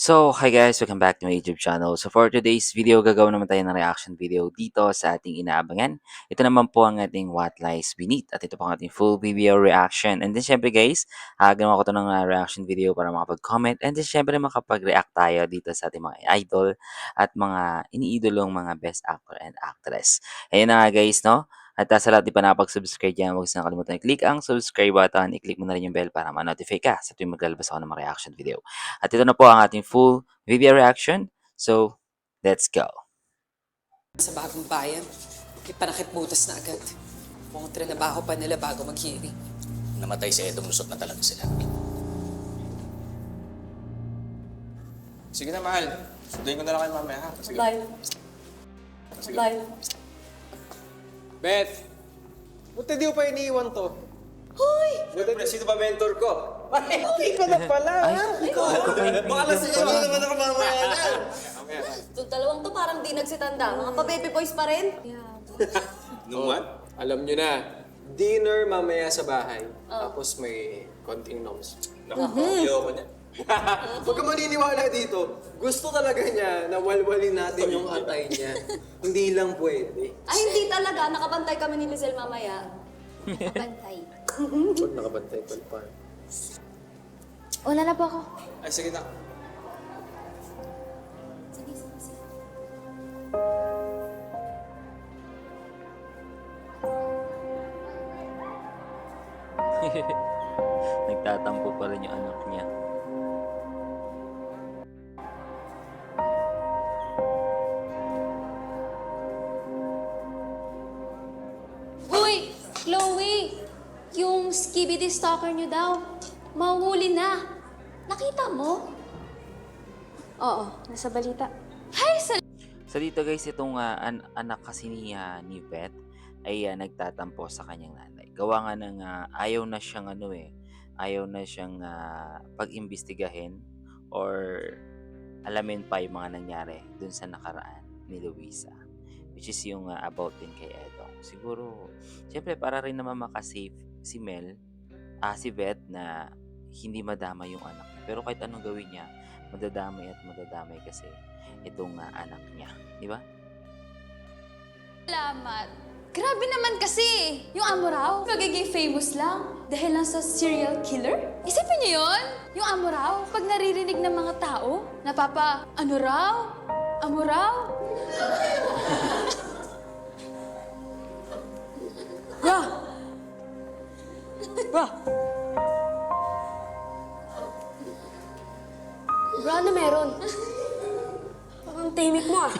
So, hi guys! Welcome back to my YouTube channel. So, for today's video, gagawin naman tayo ng reaction video dito sa ating inaabangan. Ito naman po ang ating What Lies Beneath at ito po ang ating full video reaction. And then, syempre guys, ginawa ko ito ng reaction video para makapag-comment and then, syempre, makapag-react tayo dito sa ating mga idol at mga iniidolong mga best actor and actress. Ayun na nga guys, no? At sa lahat di pa nakapag-subscribe dyan, huwag sa nakalimutan i-click ang subscribe button, i-click mo na rin yung bell para ma-notify ka sa tuwing maglalabas ako ng mga reaction video. At ito na po ang ating full video reaction. So, let's go. Sa bagong bayan, ipanakit butas na agad. Mukhang trinabaho pa nila bago mag-hearing. Namatay si Edong, lusot na talaga sila. Sige na, mahal. Sunduin ko na lang kayo mamaya, ha? Sige. Bye. Beth! Buti di ko pa iniiwan to. Hoy! Siyempre, sino ba mentor ko? Ay, ikaw na pala, ha? Baka lasing ako naman ako mamaya na. Itong dalawang to parang di nagsitanda. Mga pa-baby boys pa rin. Numan? Alam nyo na, dinner mamaya sa bahay. Tapos may konting noms. Ayoko niya. Huwag ka maniniwala dito. Gusto talaga niya na walwalin natin yung atay niya. Hindi lang pwede. Ay, hindi talaga. Nakabantay kami ni Lizelle mamaya. Nakabantay. Huwag nakabantay pa. Wala na po ako. Ay, sige na. Sige. Nagtatampo pa rin yung anak niya. Uy! Chloe! Yung skibidi stalker niyo daw, mahuhuli na. Nakita mo? Oo, nasa balita. Hay! So dito guys, itong anak kasi ni Beth ay nagtatampo sa kanyang nanay. Gawa nga ng ayaw na siyang ayaw na siyang pag-imbestigahin or alamin pa yung mga nangyari dun sa nakaraan ni Luisa. Which is yung about din kay Edong. Siguro, syempre para rin naman makasave si si Beth na hindi madama yung anak niya. Pero kahit anong gawin niya, madadamay kasi itong anak niya. Di ba? Salamat. Grabe naman kasi, yung amo raw, magiging famous lang dahil lang sa serial killer. Isipin niyo yun? Yung amo raw, pag naririnig ng mga tao, ano raw? Amo raw? Bro, ano meron? Ang timik mo ah.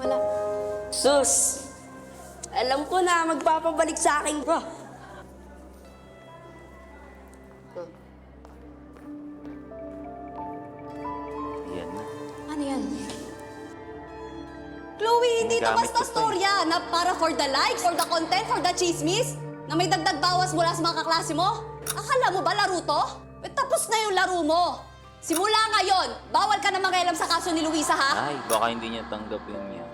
Wala. Sus! Alam ko na magpapabalik sa akin, bro. Yan na. Ano yan? Chloe, hindi to Ginagamit basta ko to eh. storya na para for the likes, for the content, for the chismis, na may dagdag bawas mula sa mga kaklase mo. Akala mo ba laro to? Tapos na yung laro mo. Simula ngayon, bawal ka na mangialam sa kaso ni Luisa, ha? Ay, baka hindi niya tanggapin niya.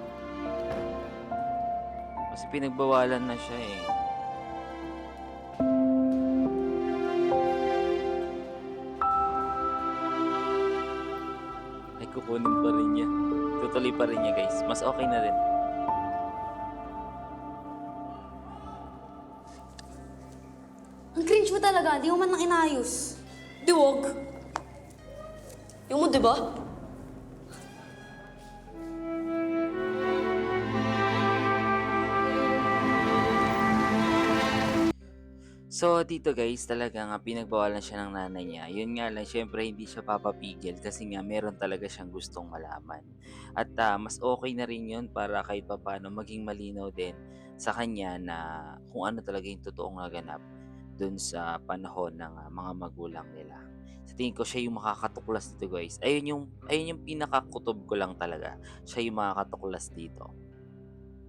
Kasi pinagbawalan na siya eh. Ay, kukunin pa rin niya. Tutuloy pa rin niya guys. Mas okay na rin. Ang cringe mo talaga, di mo man nang inayos. Diwag. Yung mo, di ba? So, dito guys, talaga nga pinagbawalan siya ng nanay niya. Yun nga lang, syempre hindi siya papapigil kasi nga meron talaga siyang gustong malaman. At mas okay na rin yun para kahit papaano maging malinaw din sa kanya na kung ano talaga yung totoong naganap dun sa panahon ng mga magulang nila. Sa tingin ko, siya yung makakatuklas dito guys. Ayun yung pinakakutob ko lang talaga. Siya yung makakatuklas dito.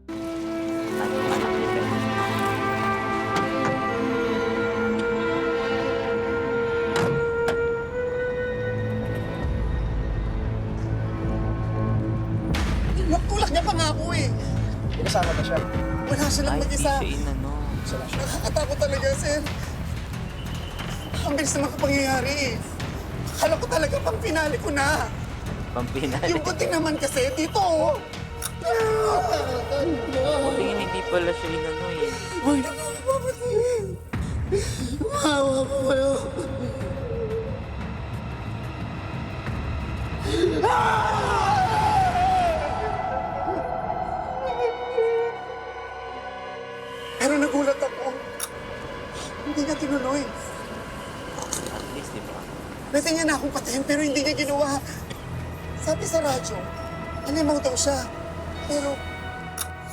At yung anak ni Beth. Tulak niya pa nga ako eh. Kasama ba siya? Wala silang Ay, di mag-isa. siya inano. Nakakatakot talaga, sir. Ang bilis naman pangyayari eh. Akala ko talaga pang finale ko na. Pampinali. Yung puting naman kasi, dito oh. Tingin hindi pala siya inano eh. Uy, napapatingin. Maawa po kayo. Pero nagulat ako. Hindi niya tinuloy. At least, di ba? Pwede niya na akong patayin pero hindi niya ginawa. Sabi sa radyo, alimaw daw siya. Pero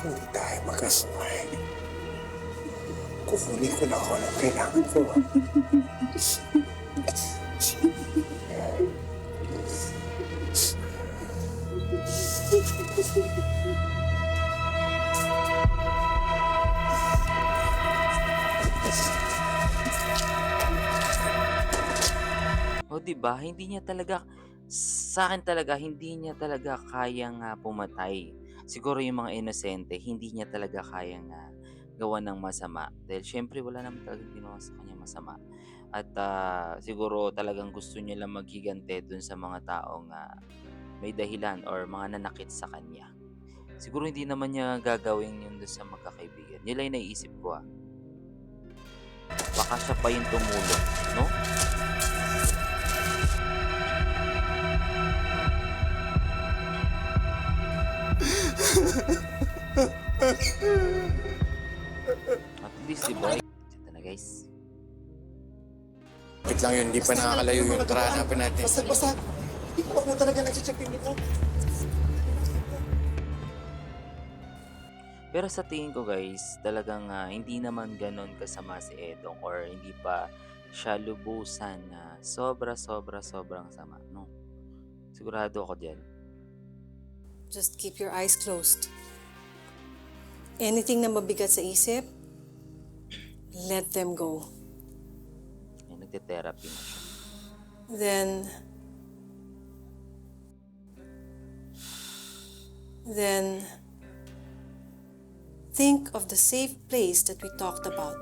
hindi tayo magkasabay. Kukunin ko na ako ng kailangan ko. O, di ba? Hindi niya talaga, sa akin talaga, hindi niya talaga kayang pumatay. Siguro yung mga inosente, hindi niya talaga kayang gawa ng masama. Dahil syempre, wala naman talagang ginawa sa kanya masama. At siguro talagang gusto niya lang maghigante dun sa mga taong may dahilan or mga nanakit sa kanya. Siguro hindi naman niya gagawin yun dun sa magkakaibigan. Yun lang yung naiisip ko Baka siya pa yung tumulong, no? At least, di ba? Ito na, guys. Wait lang yun, hindi pa nakakalayo yung hanapin natin. Basta. Huwag mo talaga nag-check din dito. Pero sa tingin ko guys, talagang hindi naman ganon kasama si Edong or hindi pa siya lubusan na sobrang sama, no? Sigurado ako dyan. Just keep your eyes closed. Anything na mabigat sa isip, let them go. Ay, nagte-therapy na siya. Then, think of the safe place that we talked about.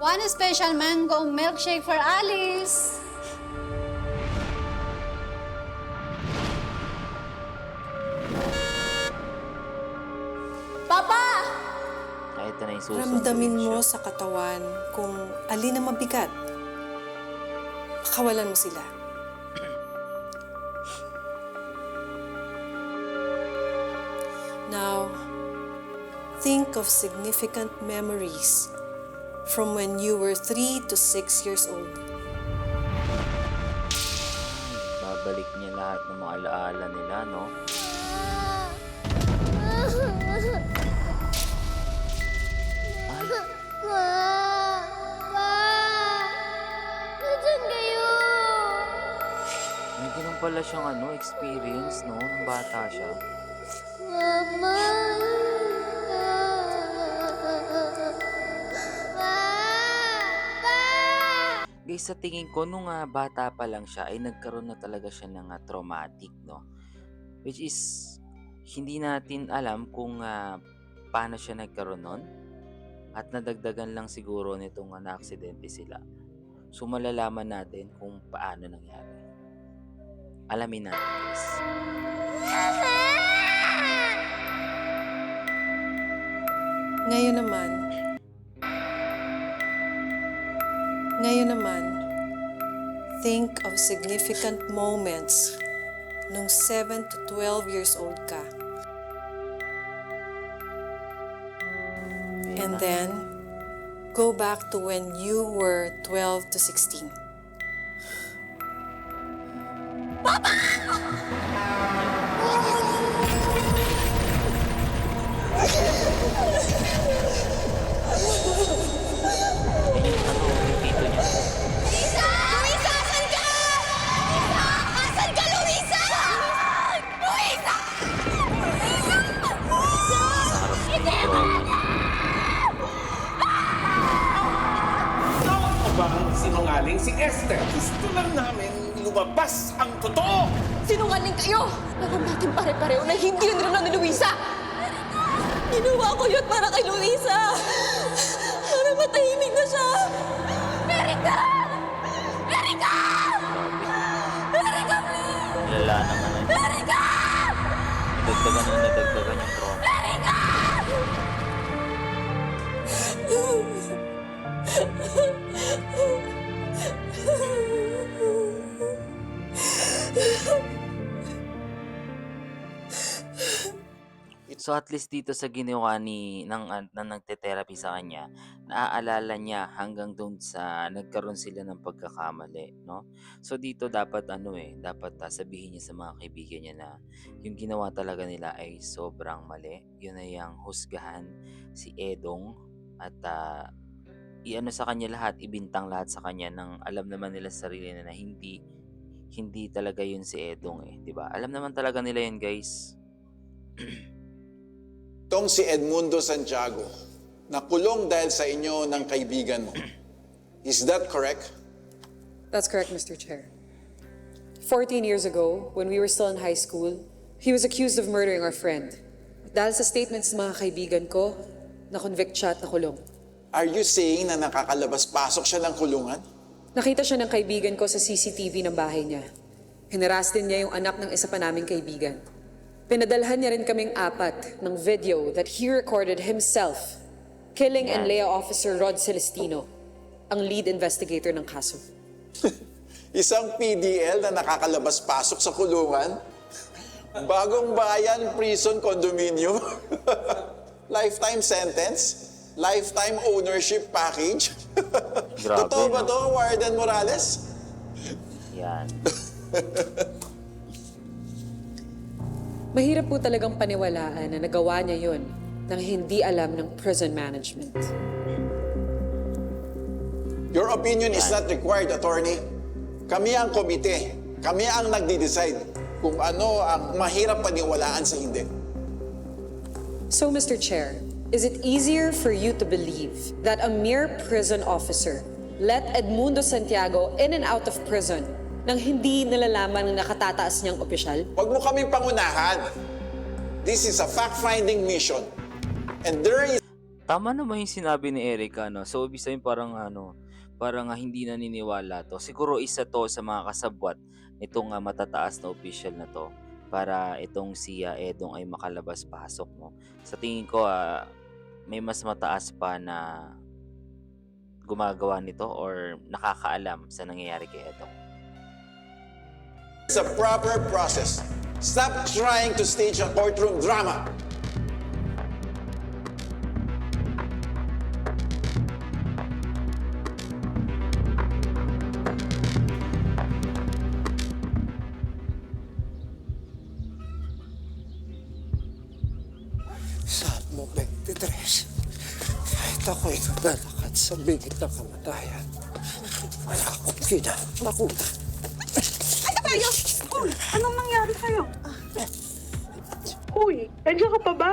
One special mango milkshake for Alice. Papa! Kahit na yung susunod Ramdamin mo siya. sa katawan kung alin ang mabigat. Pakawalan mo sila. Now, think of significant memories from when you were 3 to 6 years old. Babalik niya lahat ng mga alaala nila, no? May ganun pala siyang experience, no? Nung bata siya. Guys, sa tingin ko, nung bata pa lang siya, ay nagkaroon na talaga siya ng traumatic, no? Which is, hindi natin alam kung paano siya nagkaroon nun. At nadagdagan lang siguro nitong na-aksidente sila. So, malalaman natin kung paano nangyari. Alamin natin, guys. Ngayon naman, think of significant moments nung 7 to 12 years old ka. And then, go back to when you were 12 to 16. Yan yung tito niya. Luisa! Luisa, asan ka? Luisa! Asan ka, Luisa? Luisa! Luisa! Hindi mo! Abang sinungaling si Esther. Gusto lang namin lumabas ang totoo. Sinungaling kayo! Alam natin pare-pareho na hindi yun rin ni Luisa! Ginawa ko yun para kay Luisa! Para matahimik na siya! Erika! Erika! Nadagdagan yung trauma. So at least dito sa ginawa ng nagte-therapy sa kanya, naaalala niya hanggang dun sa nagkaroon sila ng pagkakamali, no? So dito dapat dapat sabihin niya sa mga kaibigan niya na yung ginawa talaga nila ay sobrang mali. Yun ay ang husgahan si Edong at i-ano sa kanya lahat, ibintang lahat sa kanya nang alam naman nila sa sarili na hindi talaga yun si Edong 'di ba? Alam naman talaga nila yun, guys. Itong si Edmundo Santiago, nakulong dahil sa inyo ng kaibigan mo. Is that correct? That's correct, Mr. Chair. 14 years ago, when we were still in high school, he was accused of murdering our friend. Dahil sa statements ng mga kaibigan ko, na-convict siya at nakulong. Are you saying na nakakalabas-pasok siya ng kulungan? Nakita siya ng kaibigan ko sa CCTV ng bahay niya. Hinaras din niya yung anak ng isa pa naming kaibigan. Pinadalhan niya rin kaming 4 ng video that he recorded himself killing NLEA Officer Rod Celestino, ang lead investigator ng kaso. Isang PDL na nakakalabas-pasok sa kulungan? Bagong bayan prison condominium? Lifetime sentence? Lifetime ownership package? Grabe, Totoo ba no? to, Warden Morales? Yan. Mahirap po talagang paniwalaan na nagawa niya yon nang hindi alam ng prison management. Your opinion is not required, attorney. Kami ang komite. Kami ang nagde-decide kung ano ang mahirap paniwalaan sa hindi. So, Mr. Chair, is it easier for you to believe that a mere prison officer let Edmundo Santiago in and out of prison nang hindi nalalaman ng nakatataas niyang opisyal? Huwag mo kaming pangunahan. This is a fact-finding mission. And there is Tama naman yung sinabi ni Erica, no? So, ibig sabihin parang hindi naniniwala to. Siguro isa to sa mga kasabwat nitong matataas na official na to para itong si Edong ay makalabas-pasok, no? Sa tingin ko, may mas mataas pa na gumagawa nito or nakakaalam sa nangyayari kay Edong. a proper process. Stop trying to stage a courtroom drama. Sa mo, 23. Kahit ako'y nagalakad sa bingit ng kamatayan, wala akong kinamakuta. Kayo! Uy, anong nangyari sa'yo? Uy, nandiyan ka pa ba?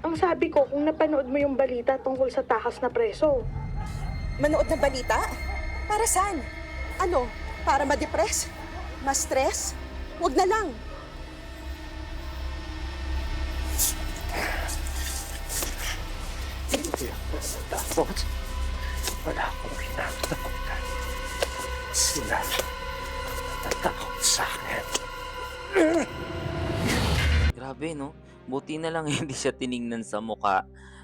Ang sabi ko, kung napanood mo yung balita tungkol sa takas na preso. Manood na balita? Para saan? Ano? Para ma-depress? Ma-stress? Huwag na lang. Hindi ako natakot. Wala akong kinatakutan. Sila natatakot sa akin. Grabe, no? Buti na lang hindi siya tiningnan sa muka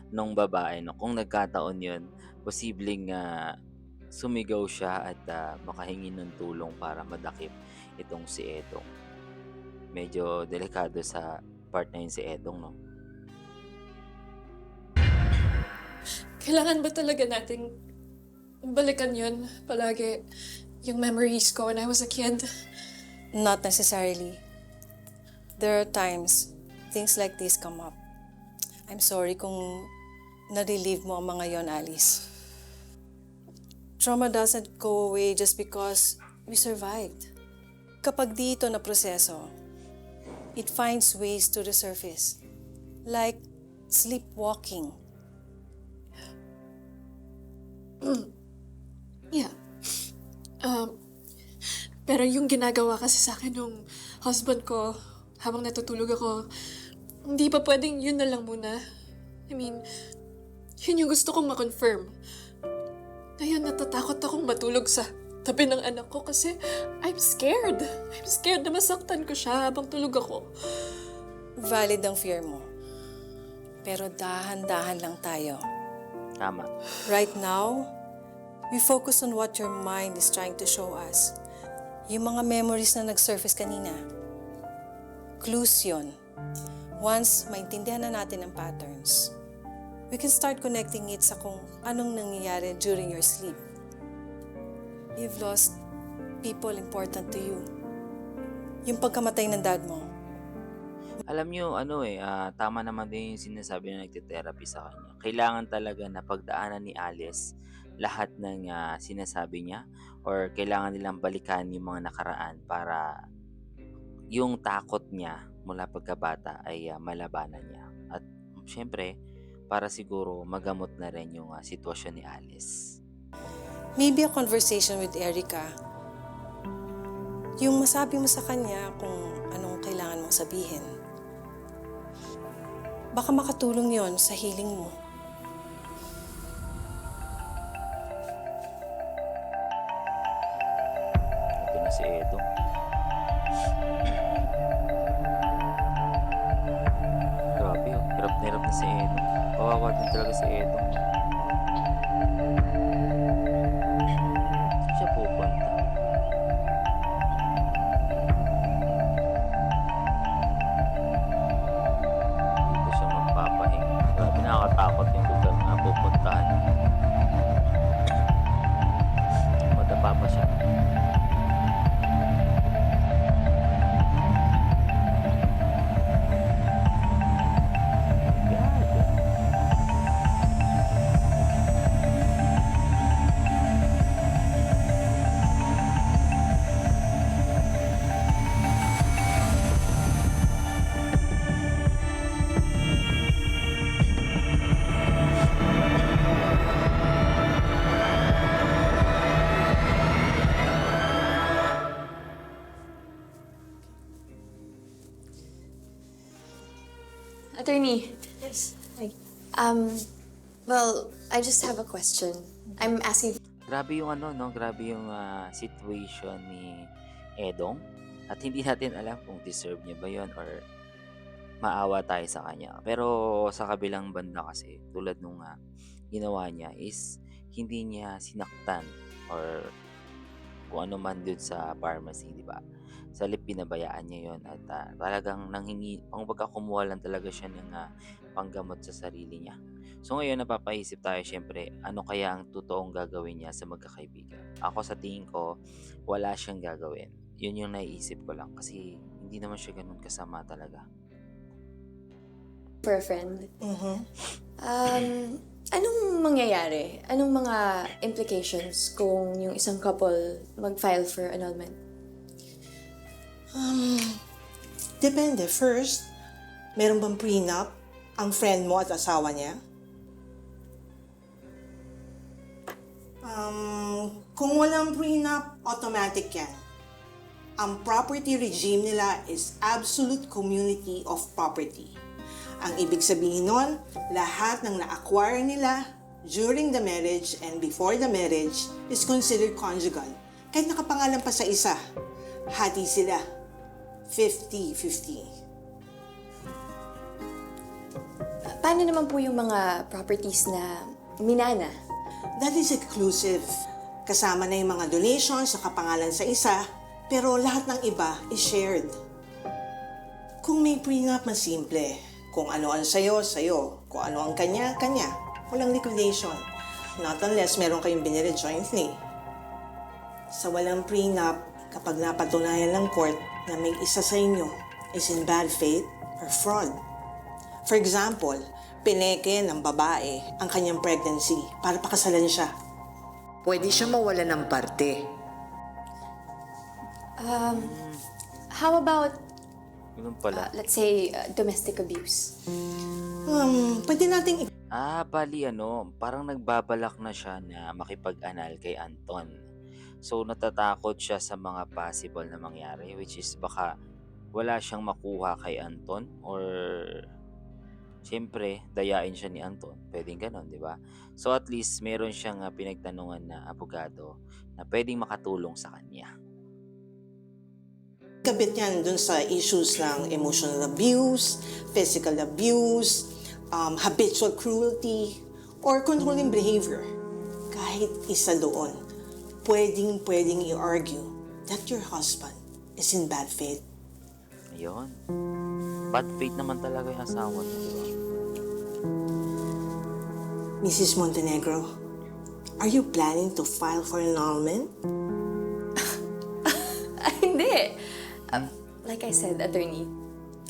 ng babae, no? Kung nagkataon yun, posibleng sumigaw siya at makahingi ng tulong para madakip itong si Edong. Medyo delikado sa part na yun si Edong, no? Kailangan ba talaga nating balikan yun palagi, yung memories ko when I was a kid? Not necessarily. There are times things like this come up. I'm sorry kung na-relieve mo ang mga yon, Alice. Trauma doesn't go away just because we survived. Kapag dito na proseso, it finds ways to resurface. Like sleepwalking. Yeah. Pero yung ginagawa kasi sa akin ng husband ko habang natutulog ako, hindi pa pwedeng yun na lang muna. I mean, yun yung gusto kong ma-confirm. Ngayon natatakot akong matulog sa tabi ng anak ko kasi I'm scared. I'm scared na masaktan ko siya habang tulog ako. Valid ang fear mo. Pero dahan-dahan lang tayo. Tama. Right now, we focus on what your mind is trying to show us. Yung mga memories na nag-surface kanina. Clues yun. Once maintindihan na natin ang patterns, we can start connecting it sa kung anong nangyayari during your sleep. You've lost people important to you. Yung pagkamatay ng dad mo. Alam niyo tama naman din yung sinasabi na nagte-therapy sa kanya. Kailangan talaga na pagdaanan ni Alice lahat ng sinasabi niya or kailangan nilang balikan yung mga nakaraan para yung takot niya mula pagkabata ay malabanan niya. At syempre, para siguro magamot na rin yung sitwasyon ni Alice. Maybe a conversation with Erica. Yung masabi mo sa kanya kung anong kailangan mong sabihin. Baka makatulong yon sa healing mo. Ito na si Edo. Grabe hirap na si Edo. Kawawa din talaga si Edo. Saan siya pupunta? Dito siya magpapahinga. Grabe nakakatakot yung lugar na pupuntahan. Madapa pa siya. Attorney. Yes. Hi. Well, I just have a question. I'm asking. Grabe yung grabe yung situation ni Edong. At hindi natin alam kung deserve niya ba yon or maawa tayo sa kanya. Pero sa kabilang banda kasi, tulad nung ginawa niya is hindi niya sinaktan or kung ano man dun sa pharmacy, di ba? Sa halip pinabayaan niya yon at talagang nanghingi, pangbaga kumuha lang talaga siya ng panggamot sa sarili niya. So ngayon napapaisip tayo syempre, ano kaya ang totoong gagawin niya sa magkakaibigan? Ako sa tingin ko, wala siyang gagawin. Yun yung naiisip ko lang kasi hindi naman siya ganun kasama talaga. For a friend. Anong mangyayari? Anong mga implications kung yung isang couple mag-file for annulment? Depende. First, meron bang prenup ang friend mo at asawa niya? Kung walang prenup, automatic yan. Ang property regime nila is absolute community of property. Ang ibig sabihin nun, lahat ng na-acquire nila during the marriage and before the marriage is considered conjugal. Kahit nakapangalan pa sa isa, hati sila. 50-50. Paano naman po yung mga properties na minana? That is exclusive. Kasama na yung mga donations sa kapangalan sa isa, pero lahat ng iba is shared. Kung may prenup, mas simple. Kung ano ang sayo, sayo. Kung ano ang kanya, kanya. Walang liquidation. Not unless meron kayong binili jointly. Sa walang prenup, kapag napatunayan ng court na may isa sa inyo is in bad faith or fraud. For example, pineke ng babae ang kanyang pregnancy para pakasalan siya. Pwede siya mawala ng parte. How about, Ganun pala. let's say, domestic abuse? Pwede nating Bali parang nagbabalak na siya na makipag-anal kay Anton. So natatakot siya sa mga possible na mangyari, which is baka wala siyang makuha kay Anton or siyempre dayain siya ni Anton, puwedeng gano'n, 'di ba? So, at least meron siyang, pinagtanungan na abogado na puwedeng makatulong sa kanya. Kabit yan dun sa issues ng emotional abuse, physical abuse, habitual cruelty, or controlling behavior. Kahit isa doon, pwedeng i-argue that your husband is in bad faith. Ayun. Bad faith naman talaga yung asawa niya, 'di ba? Mrs. Montenegro, are you planning to file for annulment? Hindi. Like I said, attorney,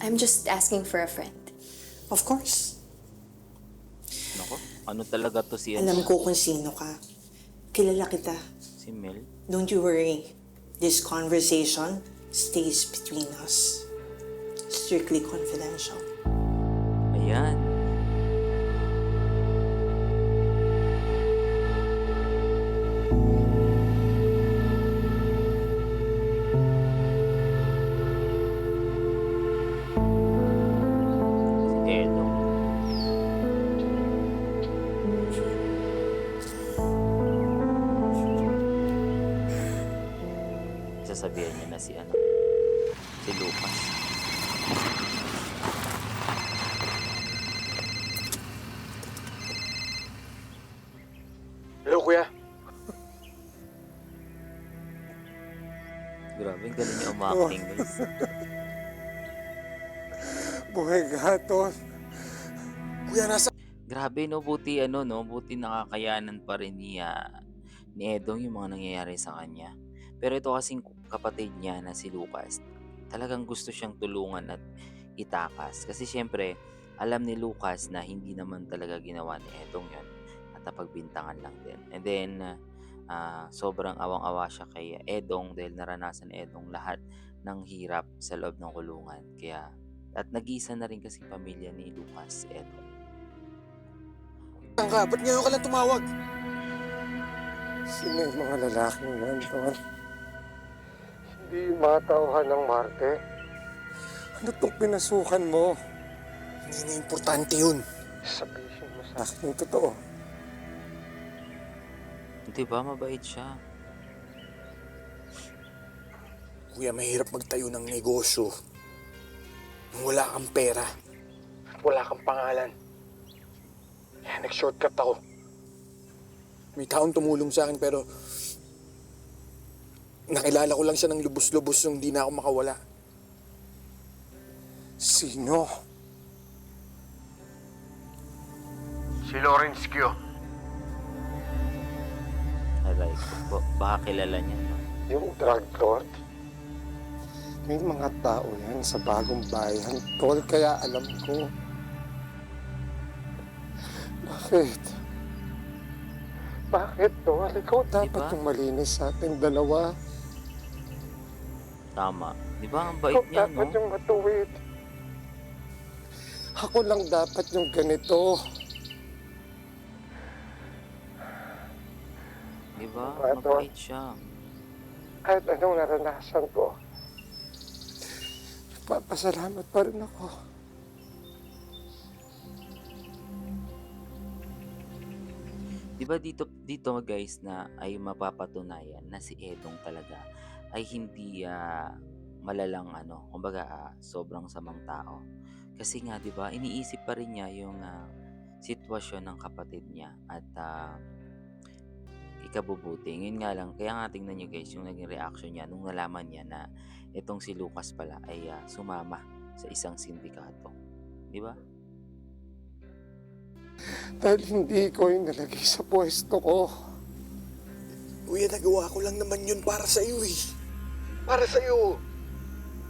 I'm just asking for a friend. Of course. Naku, ano talaga 'to si Alam ko kung sino ka. Kilala kita. si Mel? Don't you worry. This conversation stays between us. Strictly confidential. Ayan. Si Edo. Sasabihin niya na si si Lucas. Hello, kuya. Grabe, ang galing niya umaking, guys. Buhay gaton. Kuya, nasa... Grabe, no? Buti, no? Buti nakakayanan pa rin ni Edong yung mga nangyayari sa kanya. Pero ito kasing kapatid niya na si Lucas, talagang gusto siyang tulungan at itakas. Kasi syempre, alam ni Lucas na hindi naman talaga ginawa ni Edong yun. At napagbintangan lang din. And then, sobrang awang-awa siya kay Edong dahil naranasan ni Edong lahat ng hirap sa loob ng kulungan. Kaya, at nag-iisa na rin kasi pamilya ni Lucas, si Edong. Saan ka? Ba't ngayon ka lang tumawag? Sino yung mga lalaking yan, Ton? Hindi yung mga tauhan ng Marte. Ano itong pinasukan mo? Hindi na importante yun. Sabihin mo sa akin yung totoo. Di ba? Mabait siya. Kuya, mahirap magtayo ng negosyo. Nung wala kang pera. At wala kang pangalan. Kaya nag-shortcut ako. May taong tumulong sa akin pero nakilala ko lang siya ng lubos-lubos yung di na ako makawala. Sino? Si Lawrence Kyo. Aray ko po. Baka kilala niya, no? Yung drug lord. May mga tao yan sa bagong bayan, tol, kaya alam ko. Bakit? Bakit, tol? Ikaw dapat yung malinis sa ating dalawa. Tama. Di ba? Ang bait niya, no? Dapat yung matuwid. Ako lang dapat yung ganito. Di ba? Mabait siya. Kahit anong naranasan ko, papasalamat pa rin ako. Di ba dito guys na ay mapapatunayan na si Edong talaga ay hindi malalang kumbaga sobrang samang tao. Kasi nga 'di ba, iniisip pa rin niya yung sitwasyon ng kapatid niya at ikabubuti. Ngayon nga lang, kaya nga tingnan niyo guys yung naging reaction niya nung nalaman niya na itong si Lucas pala ay sumama sa isang sindikato. Di ba? Dahil hindi ko yung nalagay sa pwesto ko. Kuya, nagawa ko lang naman yun para sa iyo eh. Para sa iyo.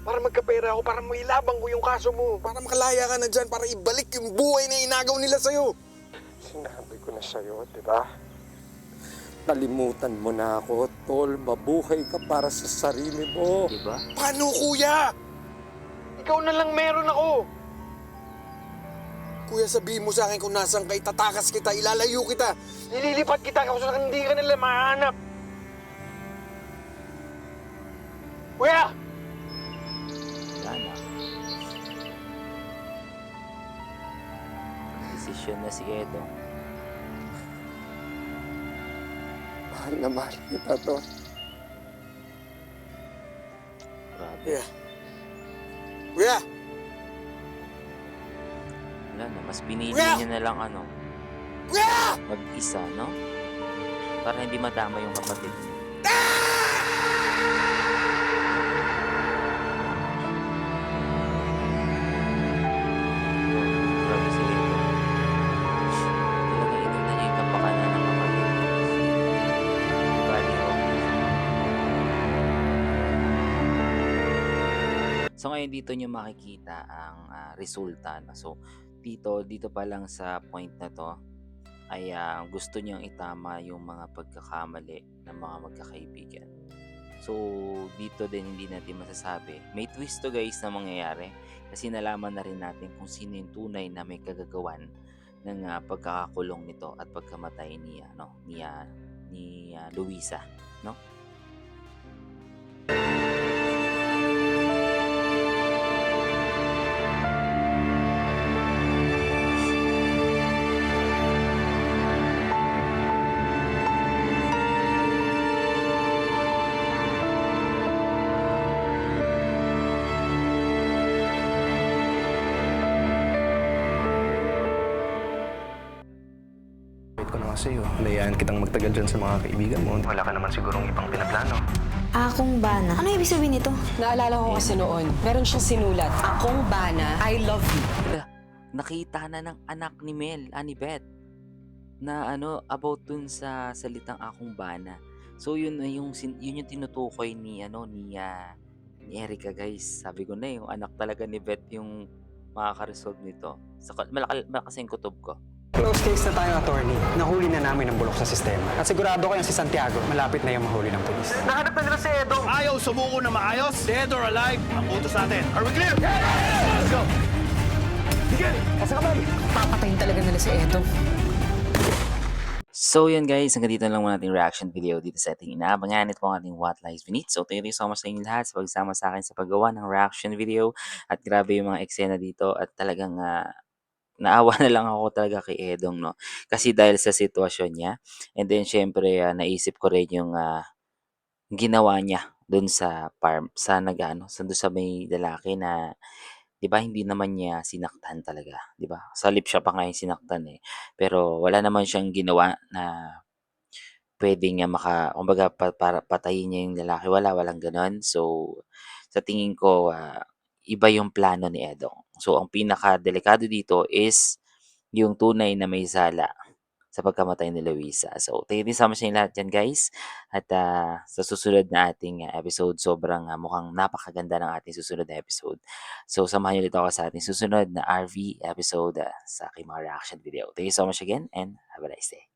Para magkapera ako, para mailabang ko yung kaso mo. Para makalaya ka na dyan, para ibalik yung buhay na inagaw nila sa'yo. Sinabi ko na sa'yo, di ba? Nalimutan mo na ako, tol. Mabuhay ka para sa sarili mo. Di ba? Paano, kuya? Ikaw na lang meron ako. Kuya, sabihin mo sa akin kung nasan ka, itatakas kita, ilalayo kita. Nililipat kita kasi hindi ka nila mahanap. Kuya! Wala na. sitwasyon na si Edong. Mahal na mahal kita, Tony. Grabe. Kuya. Kuya! Wala na, mas pinili Kuya! niya na lang Kuya! mag-isa, no? Para hindi madama yung kapatid niya. Grabe si Edo. Talaga inuna niya yung kapakanan ng kapatid. Bali, so ngayon dito nyo makikita ang resulta. No? So dito pa lang sa point na to ay gusto niyang itama yung mga pagkakamali ng mga magkakaibigan. So dito din hindi natin masasabi. May twist to guys na mangyayari kasi nalaman na rin natin kung sino yung tunay na may kagagawan ng pagkakakulong nito at pagkamatay ni Luisa, no? Wait ko na kasi Layaan kitang magtagal dyan sa mga kaibigan mo. Wala ka naman sigurong ibang pinaplano. Akong Bana. Ano ibig sabihin nito? Naalala ko kasi noon, meron siyang sinulat. Akong Bana, I love you. Nakita na ng anak ni Mel, ni Beth, na about dun sa salitang akong bana. So yun yung tinutukoy ni Erica guys. Sabi ko na yung anak talaga ni Beth yung makaka-resolve nito. Malakas yung kutob ko. Close case na tayo, attorney. Nahuli na namin ang bulok sa sistema. At sigurado ko yung si Santiago, malapit na yung mahuli ng polis. Nahanap na nila si Edong! Ayaw sumuko na maayos? Dead or alive? Ang utos natin. Are we clear? Let's go! Sige! Asa ka ba? Papatayin talaga nila si Edong. So yun guys, hanggang dito lang muna ating reaction video dito sa ating inaabangan. Ito po ang ating What Lies Beneath. So thank you so much sa inyo lahat sa pagsama sa akin sa paggawa ng reaction video. At grabe yung mga eksena dito at talagang naawa na lang ako talaga kay Edong, no? Kasi dahil sa sitwasyon niya. And then syempre naisip ko rin yung ginawa niya doon sa farm, doon sa may lalaki na 'di ba hindi naman niya sinaktan talaga, 'di ba? Sa lip siya pa nga yung sinaktan eh. Pero wala naman siyang ginawa na puwedeng kumbaga para patayin niya yung lalaki, walang gano'n. So sa tingin ko iba yung plano ni Edong. So ang pinakadelikado dito is yung tunay na may sala sa pagkamatay ni Luisa. So thank you so much sa inyo lahat diyan guys. At sa susunod na ating episode, sobrang mukhang napakaganda ng ating susunod na episode. So samahan niyo ulit ako sa ating susunod na RV episode sa aking mga reaction video. Thank you so much again and have a nice day.